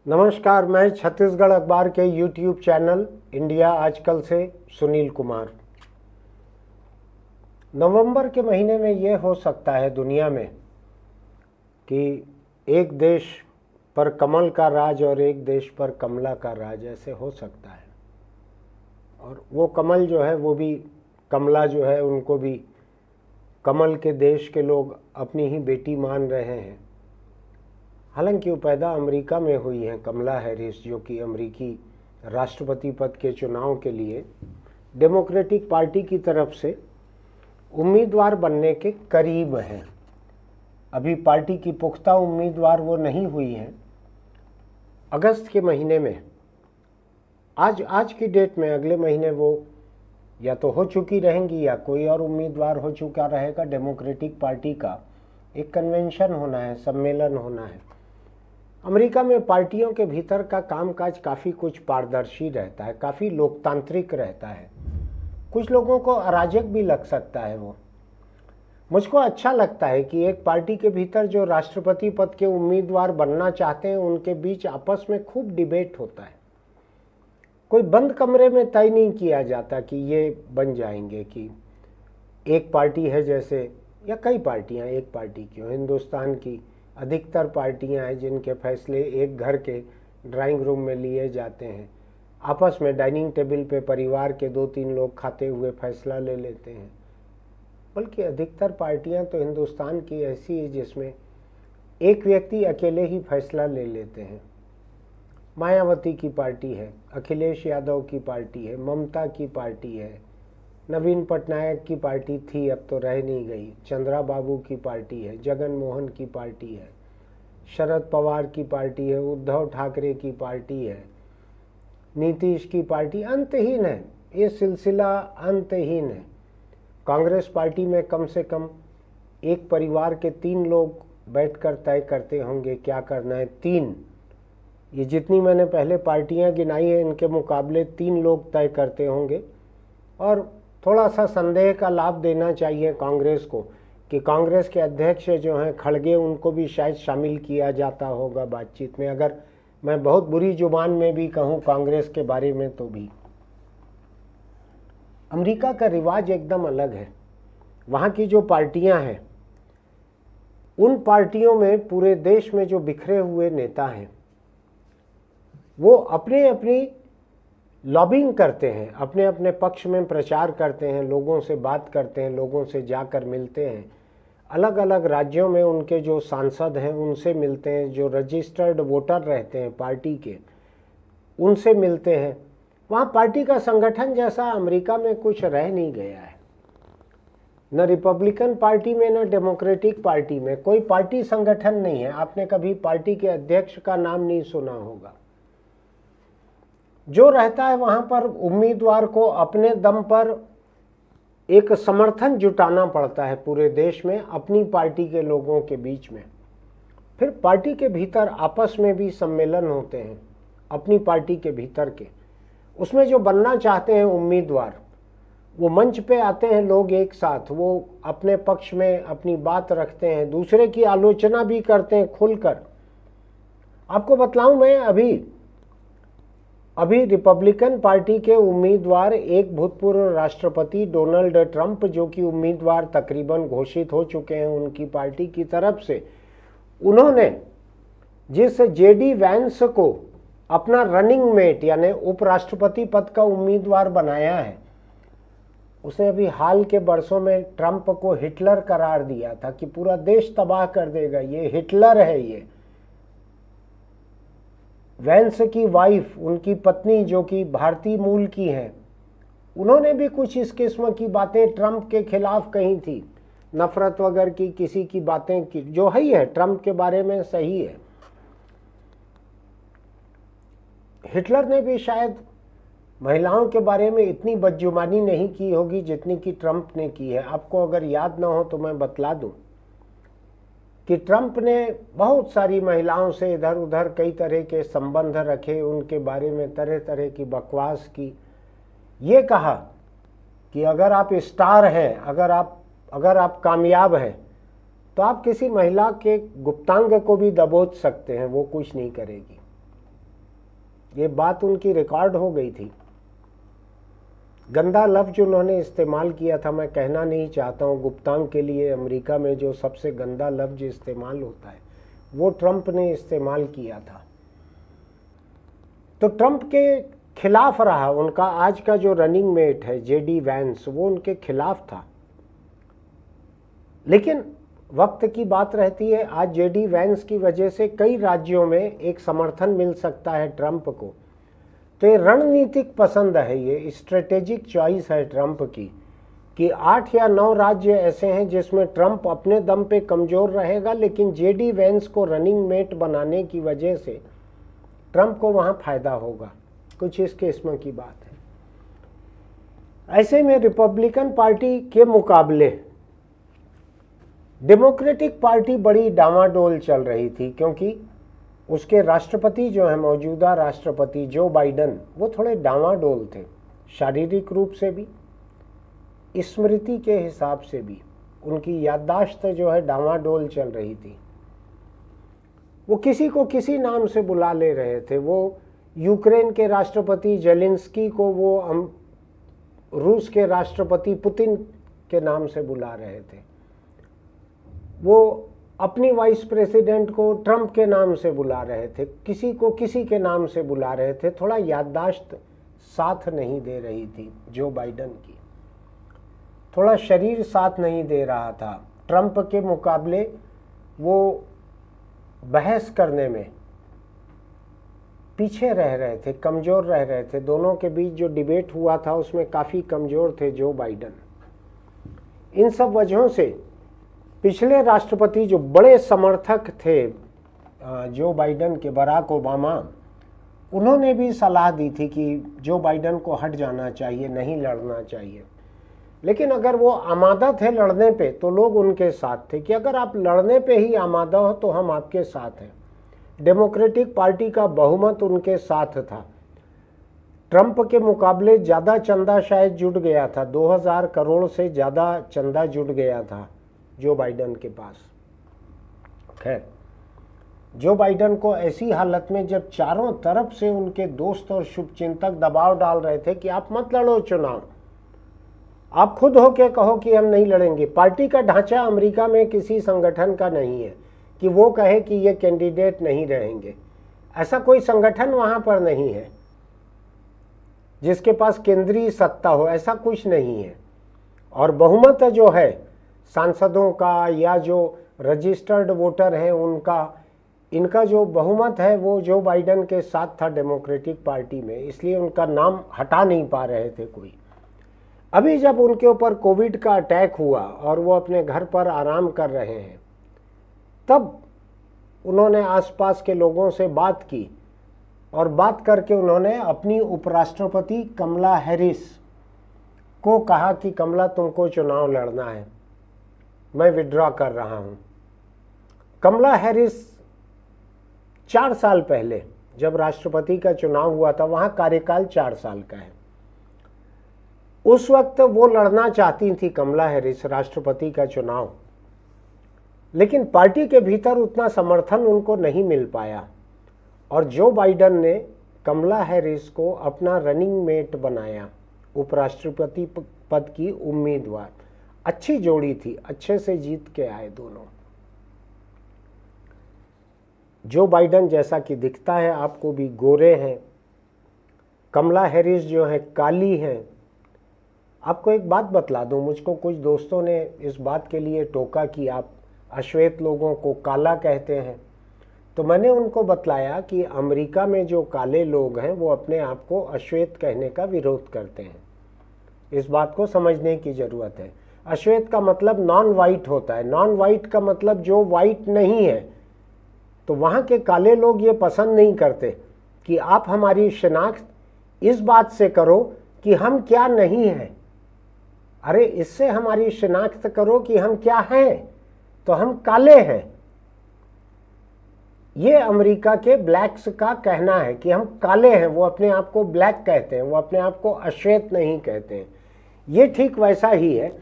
नमस्कार, मैं छत्तीसगढ़ अखबार के यूट्यूब चैनल इंडिया आजकल से सुनील कुमार। नवंबर के महीने में ये हो सकता है दुनिया में कि एक देश पर कमल का राज और एक देश पर कमला का राज, ऐसे हो सकता है। और वो कमल जो है वो भी, कमला जो है उनको भी कमल के देश के लोग अपनी ही बेटी मान रहे हैं। हालांकि वो पैदा अमेरिका में हुई हैं, कमला हैरिस, जो कि अमेरिकी राष्ट्रपति पद के चुनाव के लिए डेमोक्रेटिक पार्टी की तरफ से उम्मीदवार बनने के करीब हैं। अभी पार्टी की पुख्ता उम्मीदवार वो नहीं हुई हैं। अगस्त के महीने में, आज की डेट में, अगले महीने वो या तो हो चुकी रहेंगी या कोई और उम्मीदवार हो चुका रहेगा। डेमोक्रेटिक पार्टी का एक कन्वेंशन होना है, सम्मेलन होना है। अमेरिका में पार्टियों के भीतर का कामकाज काफ़ी कुछ पारदर्शी रहता है, काफ़ी लोकतांत्रिक रहता है। कुछ लोगों को अराजक भी लग सकता है वो। मुझको अच्छा लगता है कि एक पार्टी के भीतर जो राष्ट्रपति पद के उम्मीदवार बनना चाहते हैं उनके बीच आपस में खूब डिबेट होता है। कोई बंद कमरे में तय नहीं किया जाता कि ये बन जाएंगे, कि एक पार्टी है जैसे, या कई पार्टियां, एक पार्टी क्यों, हिंदुस्तान की अधिकतर पार्टियां हैं जिनके फैसले एक घर के ड्राइंग रूम में लिए जाते हैं। आपस में डाइनिंग टेबल पे परिवार के 2-3 लोग खाते हुए फैसला ले लेते हैं। बल्कि अधिकतर पार्टियां तो हिंदुस्तान की ऐसी है जिसमें एक व्यक्ति अकेले ही फैसला ले लेते हैं। मायावती की पार्टी है, अखिलेश यादव की पार्टी है, ममता की पार्टी है, नवीन पटनायक की पार्टी थी, अब तो रह नहीं गई, चंद्रा बाबू की पार्टी है, जगन मोहन की पार्टी है, शरद पवार की पार्टी है, उद्धव ठाकरे की पार्टी है, नीतीश की पार्टी। अंतहीन है, ये सिलसिला अंतहीन है। कांग्रेस पार्टी में कम से कम एक परिवार के 3 लोग बैठकर तय करते होंगे क्या करना है। 3, ये जितनी मैंने पहले पार्टियां गिनाई है इनके मुकाबले 3 लोग तय करते होंगे। और थोड़ा सा संदेह का लाभ देना चाहिए कांग्रेस को कि कांग्रेस के अध्यक्ष जो हैं खड़गे, उनको भी शायद शामिल किया जाता होगा बातचीत में। अगर मैं बहुत बुरी जुबान में भी कहूँ कांग्रेस के बारे में तो भी। अमेरिका का रिवाज एकदम अलग है। वहाँ की जो पार्टियाँ हैं, उन पार्टियों में पूरे देश में जो बिखरे हुए नेता हैं वो अपने अपनी लॉबिंग करते हैं, अपने अपने पक्ष में प्रचार करते हैं, लोगों से बात करते हैं, लोगों से जाकर मिलते हैं। अलग अलग राज्यों में उनके जो सांसद हैं उनसे मिलते हैं, जो रजिस्टर्ड वोटर रहते हैं पार्टी के उनसे मिलते हैं। वहाँ पार्टी का संगठन जैसा अमेरिका में कुछ रह नहीं गया है। न रिपब्लिकन पार्टी में न डेमोक्रेटिक पार्टी में कोई पार्टी संगठन नहीं है। आपने कभी पार्टी के अध्यक्ष का नाम नहीं सुना होगा। जो रहता है वहाँ पर उम्मीदवार को अपने दम पर एक समर्थन जुटाना पड़ता है पूरे देश में, अपनी पार्टी के लोगों के बीच में। फिर पार्टी के भीतर आपस में भी सम्मेलन होते हैं अपनी पार्टी के भीतर के। उसमें जो बनना चाहते हैं उम्मीदवार, वो मंच पे आते हैं लोग एक साथ, वो अपने पक्ष में अपनी बात रखते हैं, दूसरे की आलोचना भी करते हैं खुलकर। आपको बतलाऊं, मैं अभी रिपब्लिकन पार्टी के उम्मीदवार, एक भूतपूर्व राष्ट्रपति डोनाल्ड ट्रंप, जो कि उम्मीदवार तकरीबन घोषित हो चुके हैं उनकी पार्टी की तरफ से, उन्होंने जिस जेडी वैंस को अपना रनिंग मेट यानी उपराष्ट्रपति पद का उम्मीदवार बनाया है, उसने अभी हाल के बरसों में ट्रंप को हिटलर करार दिया था कि पूरा देश तबाह कर देगा, ये हिटलर है। ये वैंस की वाइफ, उनकी पत्नी जो कि भारतीय मूल की है, उन्होंने भी कुछ इस किस्म की बातें ट्रंप के खिलाफ कही थी, नफरत वगैरह की किसी की बातें की, जो है ट्रंप के बारे में सही है। हिटलर ने भी शायद महिलाओं के बारे में इतनी बदजुबानी नहीं की होगी जितनी कि ट्रंप ने की है। आपको अगर याद ना हो तो मैं बतला दूं कि ट्रंप ने बहुत सारी महिलाओं से इधर उधर कई तरह के संबंध रखे, उनके बारे में तरह तरह की बकवास की। ये कहा कि अगर आप स्टार हैं, अगर आप कामयाब हैं तो आप किसी महिला के गुप्तांग को भी दबोच सकते हैं, वो कुछ नहीं करेगी। ये बात उनकी रिकॉर्ड हो गई थी। गंदा लफ्ज उन्होंने इस्तेमाल किया था, मैं कहना नहीं चाहता हूँ, गुप्तांग के लिए अमेरिका में जो सबसे गंदा लफ्ज इस्तेमाल होता है वो ट्रंप ने इस्तेमाल किया था। तो ट्रंप के खिलाफ रहा उनका आज का जो रनिंग मेट है जेडी वैंस, वो उनके खिलाफ था। लेकिन वक्त की बात रहती है, आज जेडी वैंस की वजह से कई राज्यों में एक समर्थन मिल सकता है ट्रंप को। तो ये रणनीतिक पसंद है, ये स्ट्रेटेजिक चॉइस है ट्रंप की कि 8 या 9 राज्य ऐसे हैं जिसमें ट्रंप अपने दम पे कमज़ोर रहेगा, लेकिन जेडी वैंस को रनिंग मेट बनाने की वजह से ट्रंप को वहाँ फ़ायदा होगा। कुछ इस किस्म की बात है। ऐसे में रिपब्लिकन पार्टी के मुकाबले डेमोक्रेटिक पार्टी बड़ी डामाडोल चल रही थी, क्योंकि उसके राष्ट्रपति जो है, मौजूदा राष्ट्रपति जो बाइडन, वो थोड़े डामाडोल थे, शारीरिक रूप से भी, स्मृति के हिसाब से भी उनकी याददाश्त जो है डामाडोल चल रही थी। वो किसी को किसी नाम से बुला ले रहे थे। वो यूक्रेन के राष्ट्रपति जेलेंस्की को वो रूस के राष्ट्रपति पुतिन के नाम से बुला रहे थे। वो अपनी वाइस प्रेसिडेंट को ट्रंप के नाम से बुला रहे थे, किसी को किसी के नाम से बुला रहे थे। थोड़ा याददाश्त साथ नहीं दे रही थी जो बाइडन की, थोड़ा शरीर साथ नहीं दे रहा था। ट्रंप के मुकाबले वो बहस करने में पीछे रह रहे थे, कमज़ोर रह रहे थे। दोनों के बीच जो डिबेट हुआ था उसमें काफ़ी कमज़ोर थे जो बाइडन। इन सब वजहों से पिछले राष्ट्रपति जो बड़े समर्थक थे जो बाइडन के, बराक ओबामा, उन्होंने भी सलाह दी थी कि जो बाइडन को हट जाना चाहिए, नहीं लड़ना चाहिए। लेकिन अगर वो आमादा थे लड़ने पे तो लोग उनके साथ थे कि अगर आप लड़ने पे ही आमादा हो तो हम आपके साथ हैं। डेमोक्रेटिक पार्टी का बहुमत उनके साथ था। ट्रंप के मुकाबले ज़्यादा चंदा शायद जुट गया था, 2000 करोड़ से ज़्यादा चंदा जुट गया था जो बाइडन के पास। खैर, जो बाइडन को ऐसी हालत में जब चारों तरफ से उनके दोस्त और शुभचिंतक दबाव डाल रहे थे कि आप मत लड़ो चुनाव, आप खुद हो के कहो कि हम नहीं लड़ेंगे। पार्टी का ढांचा अमेरिका में किसी संगठन का नहीं है कि वो कहे कि ये कैंडिडेट नहीं रहेंगे। ऐसा कोई संगठन वहाँ पर नहीं है जिसके पास केंद्रीय सत्ता हो, ऐसा कुछ नहीं है। और बहुमत जो है सांसदों का या जो रजिस्टर्ड वोटर हैं उनका, इनका जो बहुमत है वो जो बाइडन के साथ था डेमोक्रेटिक पार्टी में, इसलिए उनका नाम हटा नहीं पा रहे थे कोई। अभी जब उनके ऊपर कोविड का अटैक हुआ और वो अपने घर पर आराम कर रहे हैं, तब उन्होंने आसपास के लोगों से बात की और बात करके उन्होंने अपनी उपराष्ट्रपति कमला हैरिस को कहा कि कमला तुमको चुनाव लड़ना है, मैं विड्रॉ कर रहा हूँ। कमला हैरिस 4 साल पहले जब राष्ट्रपति का चुनाव हुआ था, वहाँ कार्यकाल 4 साल का है, उस वक्त वो लड़ना चाहती थी कमला हैरिस राष्ट्रपति का चुनाव, लेकिन पार्टी के भीतर उतना समर्थन उनको नहीं मिल पाया और जो बाइडन ने कमला हैरिस को अपना रनिंग मेट बनाया, उपराष्ट्रपति पद की उम्मीदवार। अच्छी जोड़ी थी, अच्छे से जीत के आए दोनों। जो बाइडन जैसा कि दिखता है आपको भी गोरे हैं, कमला हैरिस जो है काली हैं। आपको एक बात बतला दूं, मुझको कुछ दोस्तों ने इस बात के लिए टोका कि आप अश्वेत लोगों को काला कहते हैं, तो मैंने उनको बतलाया कि अमेरिका में जो काले लोग हैं वो अपने आप को अश्वेत कहने का विरोध करते हैं। इस बात को समझने की ज़रूरत है। अश्वेत का मतलब नॉन वाइट होता है, नॉन वाइट का मतलब जो वाइट नहीं है। तो वहाँ के काले लोग ये पसंद नहीं करते कि आप हमारी शिनाख्त इस बात से करो कि हम क्या नहीं हैं। अरे इससे हमारी शिनाख्त करो कि हम क्या हैं, तो हम काले हैं। ये अमेरिका के ब्लैक्स का कहना है कि हम काले हैं, वो अपने आप को ब्लैक कहते हैं, वो अपने आप को अश्वेत नहीं कहते हैं। ये ठीक वैसा ही है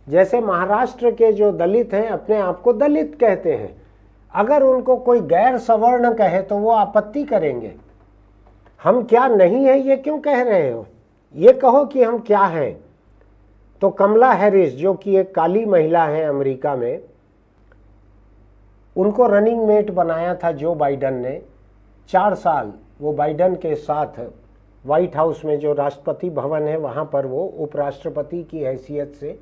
जैसे महाराष्ट्र के जो दलित हैं अपने आप को दलित कहते हैं। अगर उनको कोई गैर सवर्ण कहे तो वो आपत्ति करेंगे। हम क्या नहीं है ये क्यों कह रहे हो, ये कहो कि हम क्या हैं। तो कमला हैरिस जो कि एक काली महिला है अमेरिका में, उनको रनिंग मेट बनाया था जो बाइडन ने। 4 साल वो बाइडन के साथ व्हाइट हाउस में जो राष्ट्रपति भवन है वहाँ पर वो उपराष्ट्रपति की हैसियत से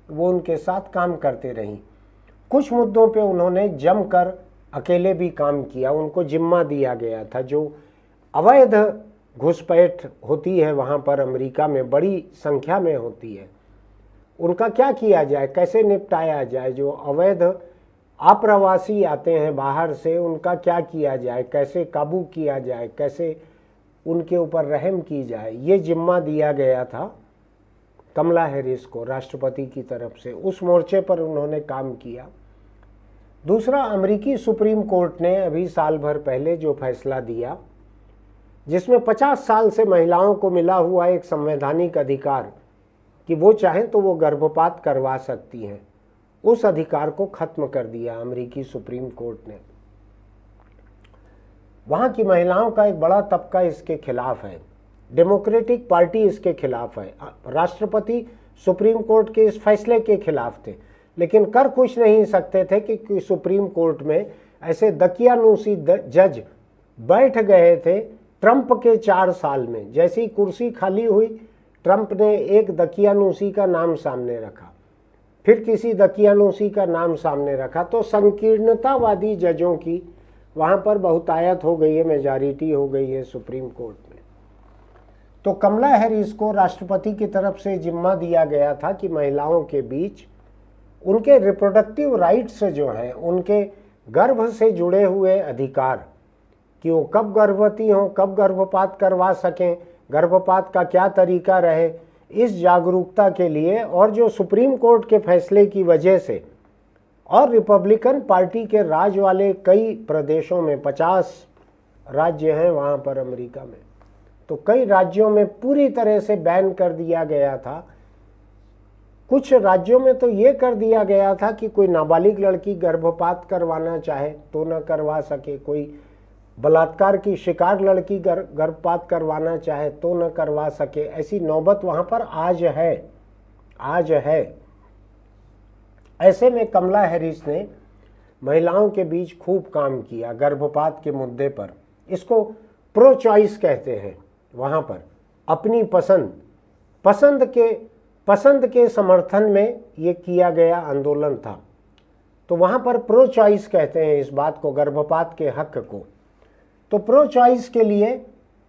वो उनके साथ काम करते रहीं। कुछ मुद्दों पे उन्होंने जमकर अकेले भी काम किया। उनको जिम्मा दिया गया था जो अवैध घुसपैठ होती है वहाँ पर अमेरिका में, बड़ी संख्या में होती है, उनका क्या किया जाए, कैसे निपटाया जाए। जो अवैध आप्रवासी आते हैं बाहर से, उनका क्या किया जाए, कैसे काबू किया जाए, कैसे उनके ऊपर रहम की जाए, ये जिम्मा दिया गया था कमला हैरिस को राष्ट्रपति की तरफ से। उस मोर्चे पर उन्होंने काम किया। दूसरा, अमेरिकी सुप्रीम कोर्ट ने अभी साल भर पहले जो फैसला दिया, जिसमें 50 साल से महिलाओं को मिला हुआ एक संवैधानिक अधिकार कि वो चाहें तो वो गर्भपात करवा सकती हैं, उस अधिकार को खत्म कर दिया अमेरिकी सुप्रीम कोर्ट ने। वहाँ की महिलाओं का एक बड़ा तबका इसके खिलाफ है, डेमोक्रेटिक पार्टी इसके खिलाफ है। राष्ट्रपति सुप्रीम कोर्ट के इस फैसले के खिलाफ थे, लेकिन कर कुछ नहीं सकते थे कि सुप्रीम कोर्ट में ऐसे दकियानूसी जज बैठ गए थे ट्रंप के 4 साल में। जैसी कुर्सी खाली हुई, ट्रंप ने एक दकियानूसी का नाम सामने रखा, फिर किसी दकियानूसी का नाम सामने रखा, तो संकीर्णतावादी जजों की वहाँ पर बहुतायत हो गई है, मेजॉरिटी हो गई है सुप्रीम कोर्ट में। तो कमला हैरिस को राष्ट्रपति की तरफ से जिम्मा दिया गया था कि महिलाओं के बीच उनके रिप्रोडक्टिव राइट्स जो हैं, उनके गर्भ से जुड़े हुए अधिकार, कि वो कब गर्भवती हों, कब गर्भपात करवा सकें, गर्भपात का क्या तरीका रहे, इस जागरूकता के लिए। और जो सुप्रीम कोर्ट के फैसले की वजह से और रिपब्लिकन पार्टी के राज वाले कई प्रदेशों में, 50 राज्य हैं वहाँ पर अमेरिका में, तो कई राज्यों में पूरी तरह से बैन कर दिया गया था। कुछ राज्यों में तो ये कर दिया गया था कि कोई नाबालिग लड़की गर्भपात करवाना चाहे तो न करवा सके, कोई बलात्कार की शिकार लड़की गर्भपात करवाना चाहे तो न करवा सके। ऐसी नौबत वहाँ पर आज है। ऐसे में कमला हैरिस ने महिलाओं के बीच खूब काम किया गर्भपात के मुद्दे पर। इसको प्रो चॉइस कहते हैं वहाँ पर, अपनी पसंद के समर्थन में ये किया गया आंदोलन था। तो वहाँ पर प्रो चॉइस कहते हैं इस बात को, गर्भपात के हक को। तो प्रो चॉइस के लिए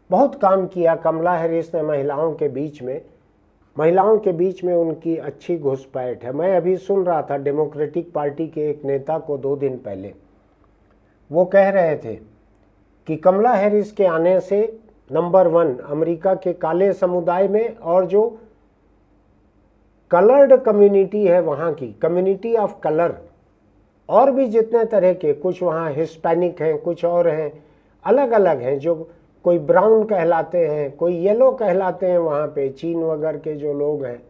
बहुत काम किया कमला हैरिस ने महिलाओं के बीच में उनकी अच्छी घुसपैठ है। मैं अभी सुन रहा था डेमोक्रेटिक पार्टी के एक नेता को 2 दिन पहले, वो कह रहे थे कि कमला हैरिस के आने से नंबर 1 अमेरिका के काले समुदाय में, और जो कलर्ड कम्युनिटी है वहाँ की, कम्युनिटी ऑफ कलर, और भी जितने तरह के, कुछ वहाँ हिस्पैनिक हैं, कुछ और हैं, अलग अलग हैं, जो कोई ब्राउन कहलाते हैं, कोई येलो कहलाते हैं, वहाँ पे चीन वगैरह के जो लोग हैं,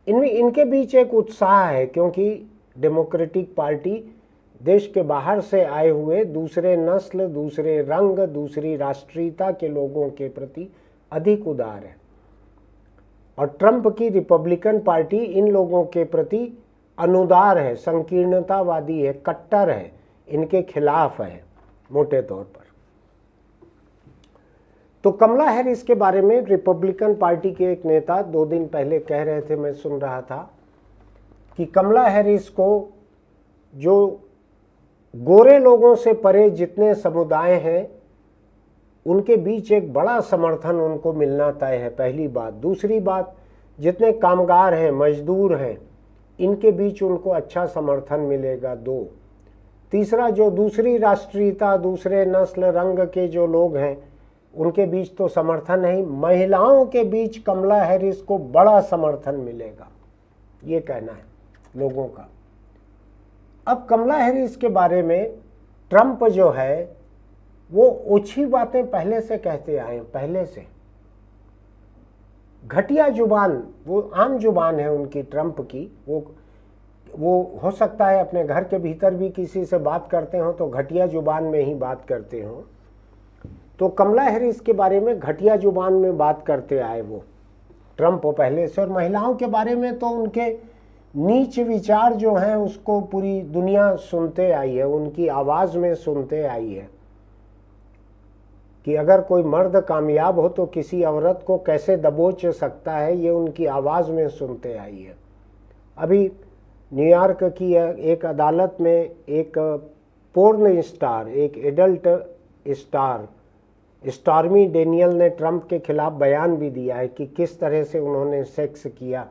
इनके बीच एक उत्साह है, क्योंकि डेमोक्रेटिक पार्टी देश के बाहर से आए हुए दूसरे नस्ल, दूसरे रंग, दूसरी राष्ट्रीयता के लोगों के प्रति अधिक उदार है। और ट्रंप की रिपब्लिकन पार्टी इन लोगों के प्रति अनुदार है, संकीर्णतावादी है, कट्टर है, इनके खिलाफ है मोटे तौर पर। तो कमला हैरिस के बारे में रिपब्लिकन पार्टी के एक नेता 2 दिन पहले कह रहे थे, मैं सुन रहा था, कि कमला हैरिस को जो गोरे लोगों से परे जितने समुदाय हैं उनके बीच एक बड़ा समर्थन उनको मिलना तय है, पहली बात। दूसरी बात, जितने कामगार हैं, मजदूर हैं, इनके बीच उनको अच्छा समर्थन मिलेगा। 2, तीसरा, जो दूसरी राष्ट्रीयता, दूसरे नस्ल रंग के जो लोग हैं उनके बीच तो समर्थन नहीं, महिलाओं के बीच कमला हैरिस को बड़ा समर्थन मिलेगा, ये कहना है लोगों का। अब कमला हैरिस के बारे में ट्रंप जो है वो ओछी बातें पहले से कहते आए, पहले से घटिया जुबान, वो आम जुबान है उनकी, ट्रंप की। वो हो सकता है अपने घर के भीतर भी किसी से बात करते हो तो घटिया जुबान में ही बात करते हो। तो कमला हैरिस के बारे में घटिया जुबान में बात करते आए वो ट्रंप पहले से, और महिलाओं के बारे में तो उनके नीच विचार जो हैं उसको पूरी दुनिया सुनते आई है, उनकी आवाज़ में सुनते आई है कि अगर कोई मर्द कामयाब हो तो किसी औरत को कैसे दबोच सकता है, ये उनकी आवाज़ में सुनते आई है। अभी न्यूयॉर्क की एक अदालत में एक पोर्न स्टार, एक एडल्ट स्टार स्टॉर्मी डेनियल ने ट्रंप के खिलाफ बयान भी दिया है कि किस तरह से उन्होंने सेक्स किया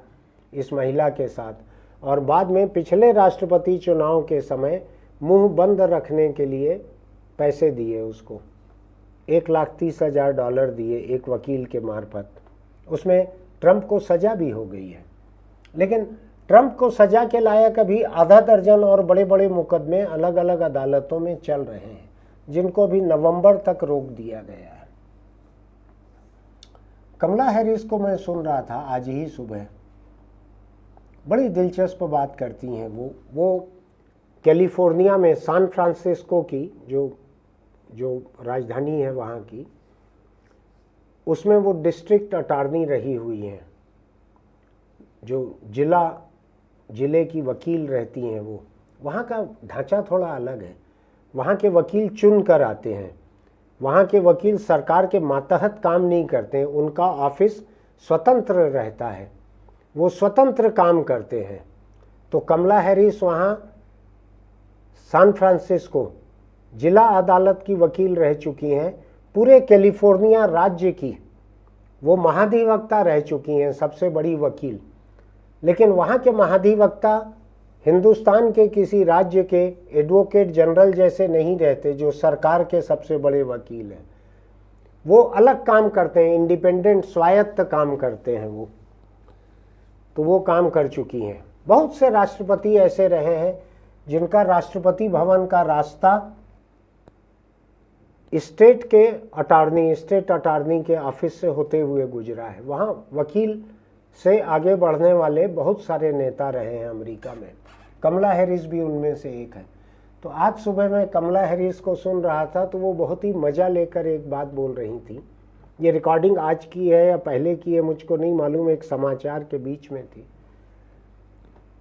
इस महिला के साथ, और बाद में पिछले राष्ट्रपति चुनाव के समय मुंह बंद रखने के लिए पैसे दिए उसको, $1,30,000 दिए एक वकील के मार्फत। उसमें ट्रंप को सज़ा भी हो गई है, लेकिन ट्रंप को सज़ा के लायक अभी आधा दर्जन और बड़े बड़े मुकदमे अलग अलग अदालतों में चल रहे हैं, जिनको भी नवंबर तक रोक दिया गया है। कमला हैरिस को मैं सुन रहा था आज ही सुबह, बड़ी दिलचस्प बात करती हैं वो कैलिफोर्निया में सैन फ्रांसिस्को की जो राजधानी है वहाँ की, उसमें वो डिस्ट्रिक्ट अटॉर्नी रही हुई हैं, जो जिले की वकील रहती हैं। वो वहाँ का ढांचा थोड़ा अलग है, वहाँ के वकील चुन कर आते हैं, वहाँ के वकील सरकार के मातहत काम नहीं करते हैं, उनका ऑफिस स्वतंत्र रहता है, वो स्वतंत्र काम करते हैं। तो कमला हैरिस वहाँ सैन फ्रांसिस्को जिला अदालत की वकील रह चुकी हैं, पूरे कैलिफोर्निया राज्य की वो महाधिवक्ता रह चुकी हैं, सबसे बड़ी वकील। लेकिन वहाँ के महाधिवक्ता हिंदुस्तान के किसी राज्य के एडवोकेट जनरल जैसे नहीं रहते, जो सरकार के सबसे बड़े वकील हैं। वो अलग काम करते हैं, इंडिपेंडेंट स्वायत्त काम करते हैं वो। तो वो काम कर चुकी हैं। बहुत से राष्ट्रपति ऐसे रहे हैं जिनका राष्ट्रपति भवन का रास्ता स्टेट अटॉर्नी के ऑफिस से होते हुए गुजरा है। वहाँ वकील से आगे बढ़ने वाले बहुत सारे नेता रहे हैं अमेरिका में, कमला हैरिस भी उनमें से एक है। तो आज सुबह मैं कमला हैरिस को सुन रहा था तो वो बहुत ही मज़ा लेकर एक बात बोल रही थी। ये रिकॉर्डिंग आज की है या पहले की है मुझको नहीं मालूम, एक समाचार के बीच में थी।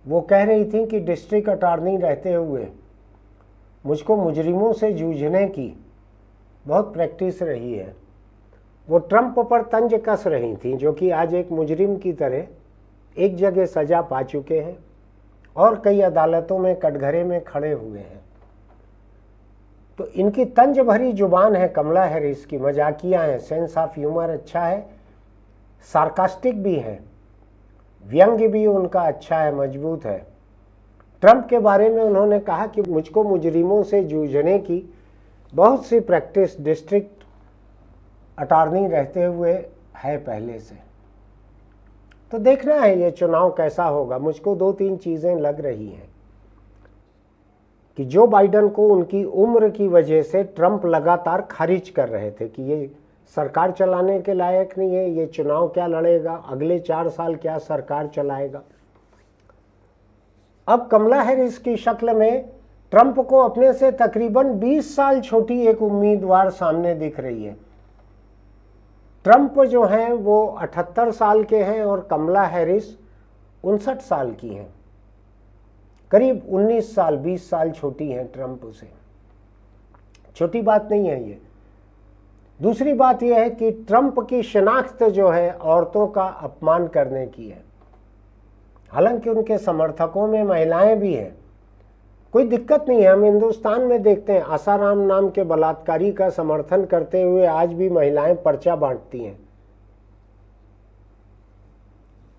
वो कह रही थी कि डिस्ट्रिक्ट अटॉर्नी रहते हुए मुझको मुजरिमों से जूझने की बहुत प्रैक्टिस रही है। वो ट्रंप पर तंज कस रही थी, जो कि आज एक मुजरिम की तरह एक जगह सज़ा पा चुके हैं और कई अदालतों में कटघरे में खड़े हुए हैं। तो इनकी तंज भरी जुबान है कमला हैरिस की, मजाकिया है, सेंस ऑफ ह्यूमर अच्छा है, सार्कास्टिक भी है, व्यंग्य भी उनका अच्छा है, मजबूत है। ट्रंप के बारे में उन्होंने कहा कि मुझको मुजरिमों से जूझने की बहुत सी प्रैक्टिस डिस्ट्रिक्ट अटॉर्नी रहते हुए है पहले से। तो देखना है ये चुनाव कैसा होगा। मुझको 2-3 चीज़ें लग रही हैं कि जो बाइडन को उनकी उम्र की वजह से ट्रंप लगातार खारिज कर रहे थे कि ये सरकार चलाने के लायक नहीं है, ये चुनाव क्या लड़ेगा, अगले 4 साल क्या सरकार चलाएगा। अब कमला हैरिस की शक्ल में ट्रंप को अपने से तकरीबन 20 साल छोटी एक उम्मीदवार सामने दिख रही है। ट्रंप जो हैं वो 78 साल के हैं और कमला हैरिस 59 साल की हैं, करीब 19 साल 20 साल छोटी हैं ट्रंप से। छोटी बात नहीं है ये। दूसरी बात यह है कि ट्रंप की शिनाख्त जो है औरतों का अपमान करने की है। हालांकि उनके समर्थकों में महिलाएं भी हैं, कोई दिक्कत नहीं है। हम हिंदुस्तान में देखते हैं आसाराम नाम के बलात्कारी का समर्थन करते हुए आज भी महिलाएं पर्चा बांटती हैं।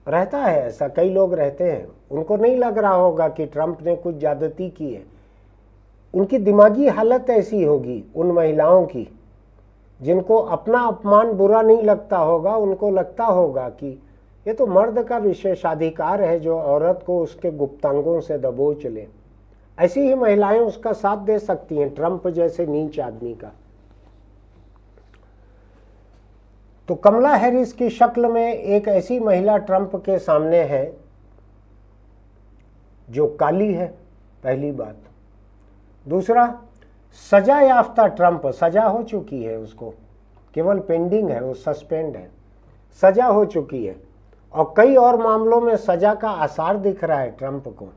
रहता है ऐसा, कई लोग रहते हैं, उनको नहीं लग रहा होगा कि ट्रंप ने कुछ ज्यादती की है। उनकी दिमागी हालत ऐसी होगी उन महिलाओं की जिनको अपना अपमान बुरा नहीं लगता होगा, उनको लगता होगा कि ये तो मर्द का विशेषाधिकार है जो औरत को उसके गुप्तांगों से दबोच ले। ऐसी ही महिलाएं उसका साथ दे सकती हैं, ट्रंप जैसे नीच आदमी का। तो कमला हैरिस की शक्ल में एक ऐसी महिला ट्रंप के सामने है जो काली है, पहली बात। दूसरा, सजा याफ्ता ट्रंप, सजा हो चुकी है उसको, केवल पेंडिंग है, वो सस्पेंड है, सजा हो चुकी है और कई और मामलों में सजा का आसार दिख रहा है ट्रंप को।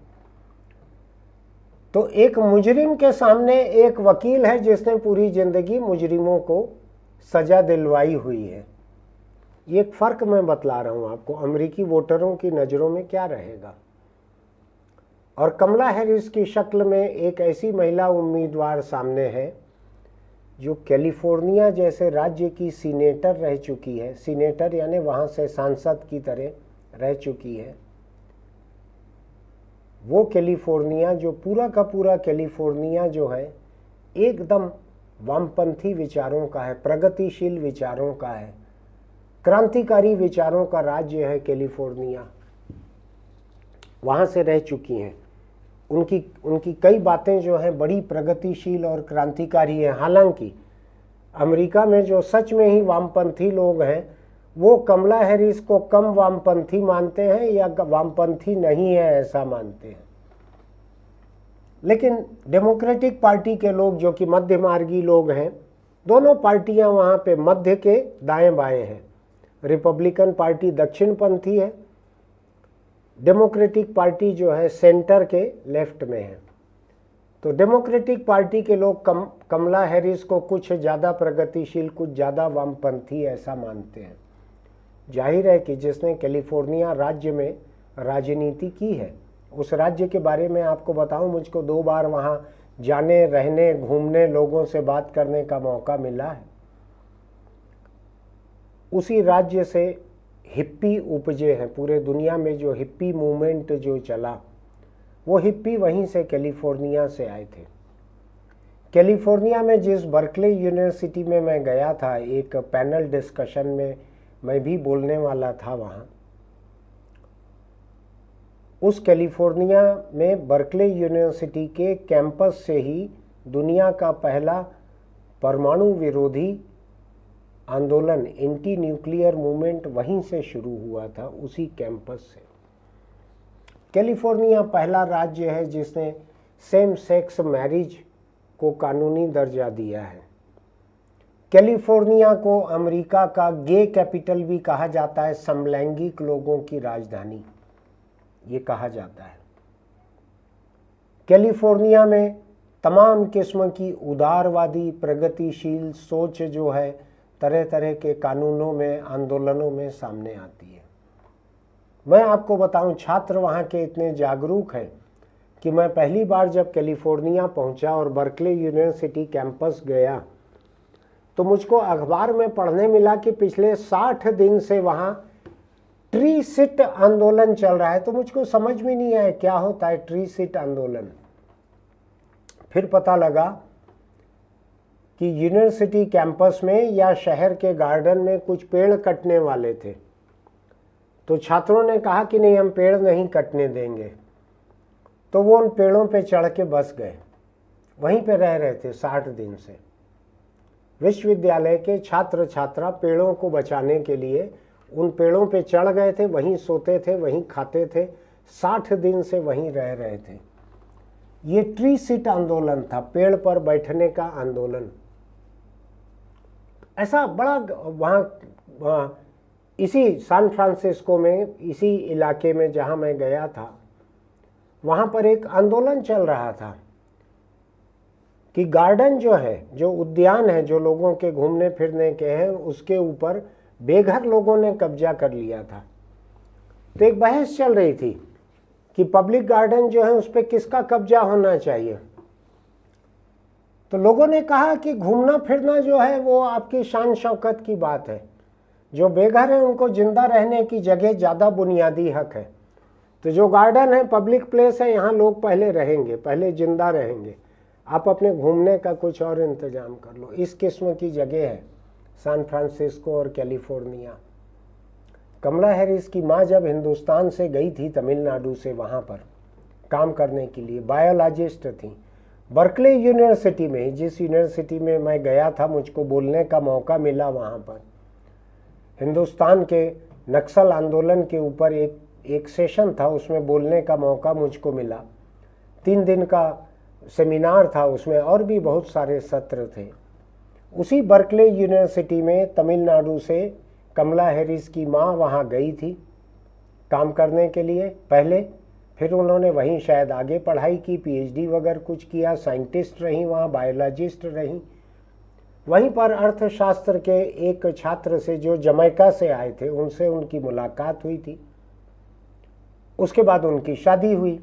तो एक मुजरिम के सामने एक वकील है जिसने पूरी जिंदगी मुजरिमों को सजा दिलवाई हुई है। ये एक फर्क मैं बतला रहा हूं आपको, अमेरिकी वोटरों की नज़रों में क्या रहेगा। और कमला हैरिस की शक्ल में एक ऐसी महिला उम्मीदवार सामने है जो कैलिफोर्निया जैसे राज्य की सीनेटर रह चुकी है, सीनेटर यानी वहाँ से सांसद की तरह रह चुकी है। वो कैलिफोर्निया जो पूरा का पूरा कैलिफोर्निया जो है एकदम वामपंथी विचारों का है, प्रगतिशील विचारों का है, क्रांतिकारी विचारों का राज्य है कैलिफोर्निया। वहाँ से रह चुकी हैं, उनकी कई बातें जो हैं बड़ी प्रगतिशील और क्रांतिकारी हैं। हालांकि अमेरिका में जो सच में ही वामपंथी लोग हैं वो कमला हैरिस को कम वामपंथी मानते हैं या वामपंथी नहीं है ऐसा मानते हैं। लेकिन डेमोक्रेटिक पार्टी के लोग जो कि मध्य मार्गी लोग हैं, दोनों पार्टियां वहाँ पे मध्य के दाएं बाएं हैं। रिपब्लिकन पार्टी दक्षिणपंथी है, डेमोक्रेटिक पार्टी जो है सेंटर के लेफ्ट में है। तो डेमोक्रेटिक पार्टी के लोग कमला हैरिस को कुछ ज़्यादा प्रगतिशील, कुछ ज़्यादा वामपंथी ऐसा मानते हैं। जाहिर है कि जिसने कैलिफोर्निया राज्य में राजनीति की है, उस राज्य के बारे में आपको बताऊं, मुझको 2 बार वहाँ जाने, रहने, घूमने, लोगों से बात करने का मौका मिला है। उसी राज्य से हिप्पी उपजे हैं। पूरे दुनिया में जो हिप्पी मूवमेंट जो चला, वो हिप्पी वहीं से कैलिफोर्निया से आए थे। कैलिफोर्निया में जिस बर्कले यूनिवर्सिटी में मैं गया था, एक पैनल डिस्कशन में मैं भी बोलने वाला था वहाँ। उस कैलिफोर्निया में बर्कले यूनिवर्सिटी के कैंपस से ही दुनिया का पहला परमाणु विरोधी आंदोलन, एंटी न्यूक्लियर मूवमेंट वहीं से शुरू हुआ था, उसी कैंपस से। कैलिफोर्निया पहला राज्य है जिसने सेम सेक्स मैरिज को कानूनी दर्जा दिया है। कैलिफोर्निया को अमेरिका का गे कैपिटल भी कहा जाता है, समलैंगिक लोगों की राजधानी ये कहा जाता है। कैलिफोर्निया में तमाम किस्म की उदारवादी प्रगतिशील सोच जो है तरह तरह के कानूनों में, आंदोलनों में सामने आती है। मैं आपको बताऊं, छात्र वहाँ के इतने जागरूक हैं कि मैं पहली बार जब कैलिफोर्निया पहुँचा और बर्कले यूनिवर्सिटी कैंपस गया तो मुझको अखबार में पढ़ने मिला कि पिछले 60 दिन से वहाँ ट्री सिट आंदोलन चल रहा है। तो मुझको समझ में नहीं आया क्या होता है ट्री सिट आंदोलन। फिर पता लगा कि यूनिवर्सिटी कैंपस में या शहर के गार्डन में कुछ पेड़ कटने वाले थे। तो छात्रों ने कहा कि नहीं, हम पेड़ नहीं कटने देंगे। तो वो उन पेड़ों पे चढ़ के बस गए, वहीं पे रह रहे थे 60 दिन से। विश्वविद्यालय के छात्र छात्रा पेड़ों को बचाने के लिए उन पेड़ों पे चढ़ गए थे, वहीं सोते थे, वहीं खाते थे, 60 दिन से वहीं रह रहे थे। ये ट्री सिट आंदोलन था, पेड़ पर बैठने का आंदोलन। ऐसा बड़ा वहाँ इसी सैन फ्रांसिस्को में, इसी इलाके में जहाँ मैं गया था, वहाँ पर एक आंदोलन चल रहा था कि गार्डन जो है, जो उद्यान है, जो लोगों के घूमने फिरने के हैं, उसके ऊपर बेघर लोगों ने कब्जा कर लिया था। तो एक बहस चल रही थी कि पब्लिक गार्डन जो है उस पर किसका कब्जा होना चाहिए। तो लोगों ने कहा कि घूमना फिरना जो है वो आपकी शान शौकत की बात है, जो बेघर हैं उनको जिंदा रहने की जगह ज़्यादा बुनियादी हक है। तो जो गार्डन है, पब्लिक प्लेस है, यहाँ लोग पहले रहेंगे, पहले जिंदा रहेंगे, आप अपने घूमने का कुछ और इंतजाम कर लो। इस किस्म की जगह है सैन फ्रांसिस्को और कैलिफोर्निया। कमला हैरिस की माँ जब हिंदुस्तान से गई थी तमिलनाडु से वहाँ पर काम करने के लिए, बायोलॉजिस्ट थी, बर्कले यूनिवर्सिटी में, जिस यूनिवर्सिटी में मैं गया था, मुझको बोलने का मौका मिला वहाँ पर। हिंदुस्तान के नक्सल आंदोलन के ऊपर एक सेशन था, उसमें बोलने का मौका मुझको मिला। 3 दिन का सेमिनार था, उसमें और भी बहुत सारे सत्र थे। उसी बर्कले यूनिवर्सिटी में तमिलनाडु से कमला हैरिस की माँ वहाँ गई थी काम करने के लिए पहले, फिर उन्होंने वहीं शायद आगे पढ़ाई की, पीएचडी वगैरह कुछ किया, साइंटिस्ट रहीं वहाँ, बायोलॉजिस्ट रहीं। वहीं पर अर्थशास्त्र के एक छात्र से जो जमैका से आए थे उनसे उनकी मुलाकात हुई थी। उसके बाद उनकी शादी हुई।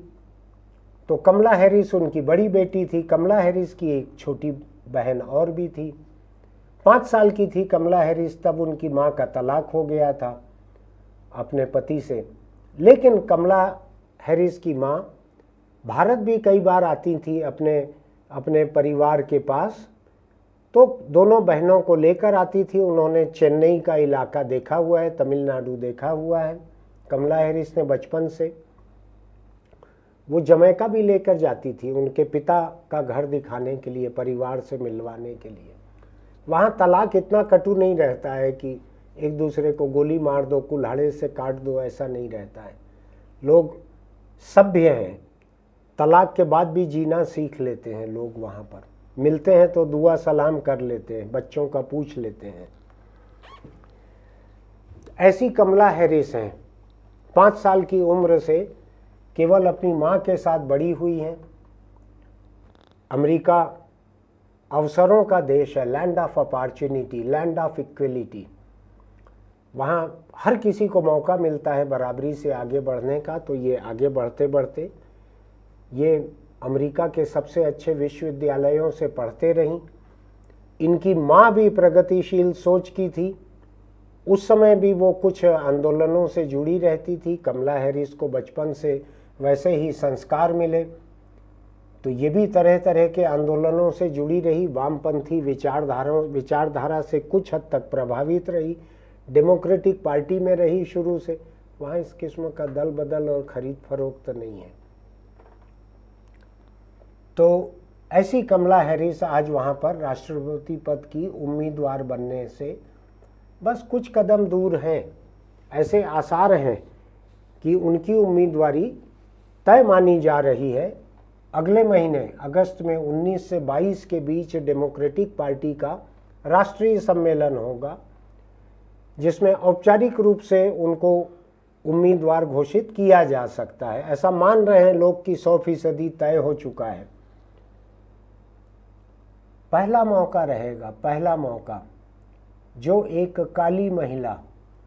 तो कमला हैरिस उनकी बड़ी बेटी थी। कमला हैरिस की एक छोटी बहन और भी थी, 5 साल की थी कमला हैरिस। तब उनकी माँ का तलाक हो गया था अपने पति से। लेकिन कमला हैरिस की माँ भारत भी कई बार आती थी अपने परिवार के पास, तो दोनों बहनों को लेकर आती थी। उन्होंने चेन्नई का इलाका देखा हुआ है, तमिलनाडु देखा हुआ है कमला हैरिस ने बचपन से। वो जमैका भी लेकर जाती थी उनके पिता का घर दिखाने के लिए, परिवार से मिलवाने के लिए। वहाँ तलाक इतना कटु नहीं रहता है कि एक दूसरे को गोली मार दो, कुल्हाड़े से काट दो, ऐसा नहीं रहता है। लोग सभ्य हैं, तलाक के बाद भी जीना सीख लेते हैं लोग। वहाँ पर मिलते हैं तो दुआ सलाम कर लेते हैं, बच्चों का पूछ लेते हैं। ऐसी कमला हैरिस हैं, 5 साल की उम्र से केवल अपनी माँ के साथ बड़ी हुई हैं। अमेरिका अवसरों का देश है, land of opportunity, land of equality. वहाँ हर किसी को मौका मिलता है बराबरी से आगे बढ़ने का। तो ये आगे बढ़ते बढ़ते ये अमेरिका के सबसे अच्छे विश्वविद्यालयों से पढ़ते रहीं। इनकी माँ भी प्रगतिशील सोच की थी। उस समय भी वो कुछ आंदोलनों से जुड़ी रहती थी। कमला हैरिस को बचपन से वैसे ही संस्कार मिले, तो ये भी तरह तरह के आंदोलनों से जुड़ी रही। वामपंथी विचारधारा से कुछ हद तक प्रभावित रही। डेमोक्रेटिक पार्टी में रही शुरू से। वहाँ इस किस्म का दल बदल और खरीद फरोख्त नहीं है। तो ऐसी कमला हैरिस आज वहाँ पर राष्ट्रपति पद की उम्मीदवार बनने से बस कुछ कदम दूर हैं। ऐसे आसार हैं कि उनकी उम्मीदवारी तय मानी जा रही है। अगले महीने अगस्त में 19 से 22 के बीच डेमोक्रेटिक पार्टी का राष्ट्रीय सम्मेलन होगा, जिसमें औपचारिक रूप से उनको उम्मीदवार घोषित किया जा सकता है। ऐसा मान रहे हैं लोग कि 100% तय हो चुका है। पहला मौका रहेगा, पहला मौका, जो एक काली महिला